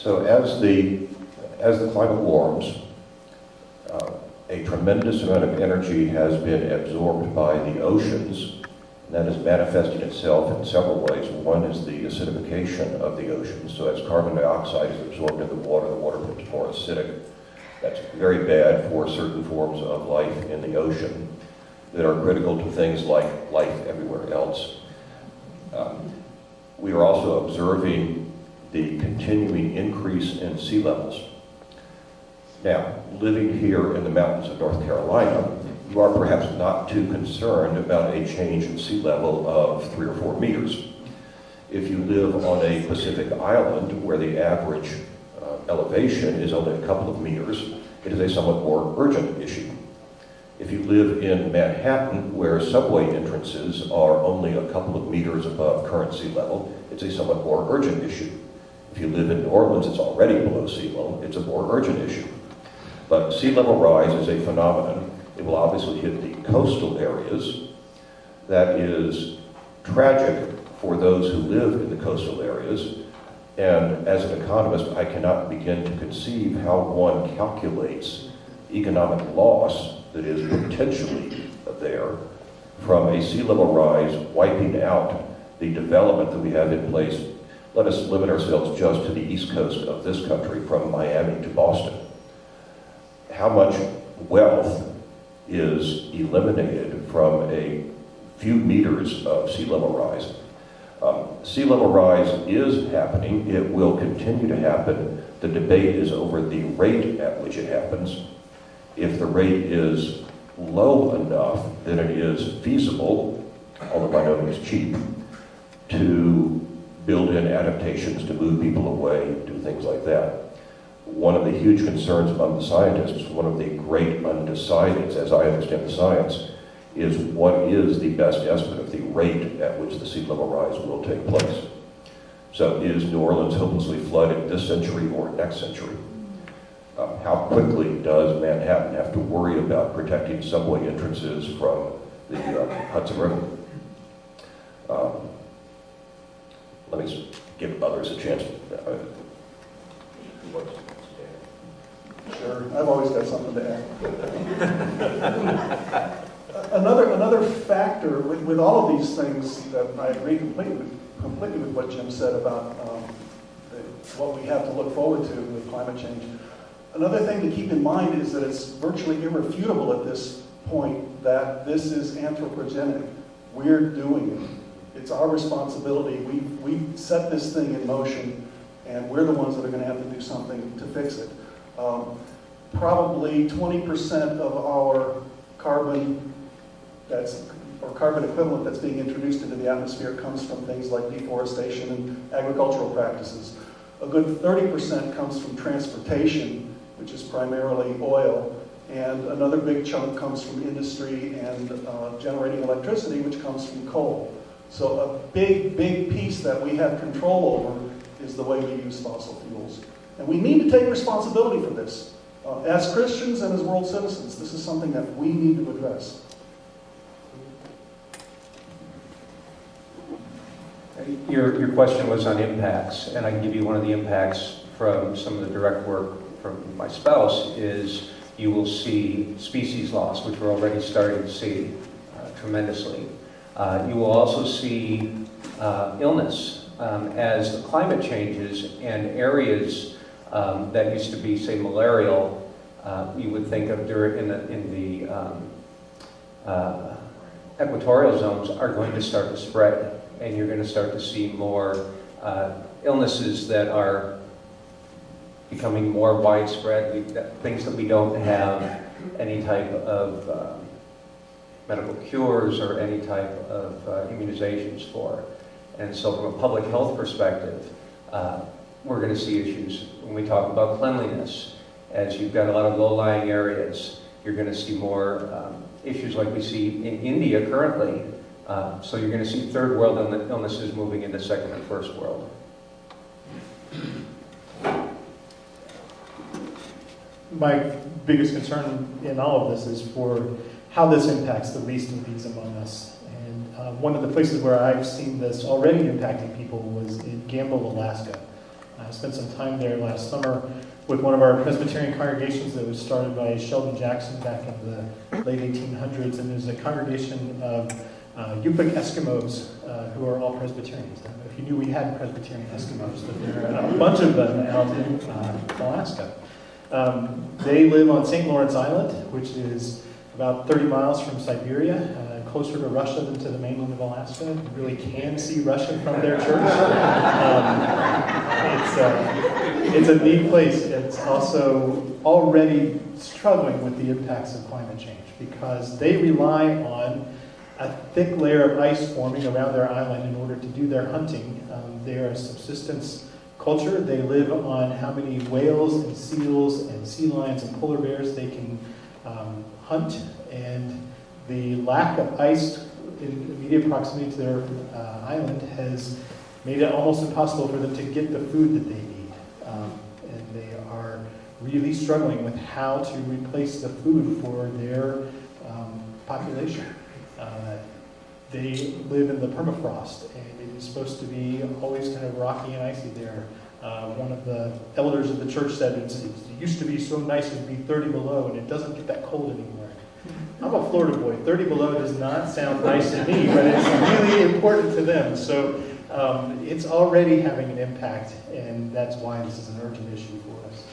So as the climate warms, a tremendous amount of energy has been absorbed by the oceans. That is manifesting itself in several ways. One is the acidification of the oceans. So as carbon dioxide is absorbed into the water becomes more acidic. That's very bad for certain forms of life in the ocean that are critical to things like life everywhere else. We are also observing the continuing increase in sea levels. Now, living here in the mountains of North Carolina, you are perhaps not too concerned about a change in sea level of 3 or 4 meters. If you live on a Pacific island where the average elevation is only a couple of meters, it is a somewhat more urgent issue. If you live in Manhattan, where subway entrances are only a couple of meters above current sea level, it's a somewhat more urgent issue. If you live in New Orleans, it's already below sea level, it's a more urgent issue. But sea level rise is a phenomenon. It will obviously hit the coastal areas. That is tragic for those who live in the coastal areas. And as an economist, I cannot begin to conceive how one calculates economic loss that is potentially there from a sea level rise wiping out the development that we have in place. Let us limit ourselves just to the east coast of this country, from Miami to Boston. How much wealth is eliminated from a few meters of sea level rise? Sea level rise is happening. It will continue to happen. The debate is over the rate at which it happens. If the rate is low enough, then it is feasible, although by no means cheap, to build in adaptations to move people away, do things like that. One of the huge concerns among the scientists, one of the great undecideds, as I understand the science, is what is the best estimate of the rate at which the sea level rise will take place. So is New Orleans hopelessly flooded this century or next century? How quickly does Manhattan have to worry about protecting subway entrances from the Hudson River? Let me give others a chance. Sure, I've always got something to add. Another factor with all of these things that I agree completely with what Jim said about what we have to look forward to with climate change. Another thing to keep in mind is that it's virtually irrefutable at this point that this is anthropogenic. We're doing it. It's our responsibility. We've set this thing in motion, and we're the ones that are going to have to do something to fix it. Probably 20% of our carbon carbon equivalent that's being introduced into the atmosphere comes from things like deforestation and agricultural practices. A good 30% comes from transportation, which is primarily oil, and another big chunk comes from industry and generating electricity, which comes from coal. So a big piece that we have control over is the way we use fossil fuels. And we need to take responsibility for this. As Christians and as world citizens, this is something that we need to address. Your question was on impacts, and I can give you one of the impacts from some of the direct work from my spouse is you will see species loss, which we're already starting to see tremendously. You will also see illness as the climate changes and areas that used to be, say, malarial, you would think of in the equatorial zones are going to start to spread, and you're going to start to see more illnesses that are becoming more widespread, things that we don't have any type of medical cures or any type of immunizations for. And so from a public health perspective, we're going to see issues. When we talk about cleanliness, as you've got a lot of low-lying areas, you're going to see more issues like we see in India currently. So you're going to see third world illnesses moving into second and first world. My biggest concern in all of this is for how this impacts the least of these among us. And one of the places where I've seen this already impacting people was in Gamble, Alaska. I spent some time there last summer with one of our Presbyterian congregations that was started by Sheldon Jackson back in the late 1800s, and there's a congregation of Yupik Eskimos who are all Presbyterians. I don't know if you knew we had Presbyterian Eskimos, but there are a bunch of them out in Alaska. They live on St. Lawrence Island, which is about 30 miles from Siberia, closer to Russia than to the mainland of Alaska. You really can see Russia from their church. It's a neat place. It's also already struggling with the impacts of climate change because they rely on a thick layer of ice forming around their island in order to do their hunting. They are a subsistence culture. They live on how many whales and seals and sea lions and polar bears they can hunt, and the lack of ice in immediate proximity to their island has made it almost impossible for them to get the food that they need. And they are really struggling with how to replace the food for their population. They live in the permafrost, and it is supposed to be always kind of rocky and icy there. One of the elders of the church said it used to be so nice it would be 30 below, and it doesn't get that cold anymore. I'm a Florida boy. 30 below does not sound nice to me, but it's really important to them. So it's already having an impact, and that's why this is an urgent issue for us.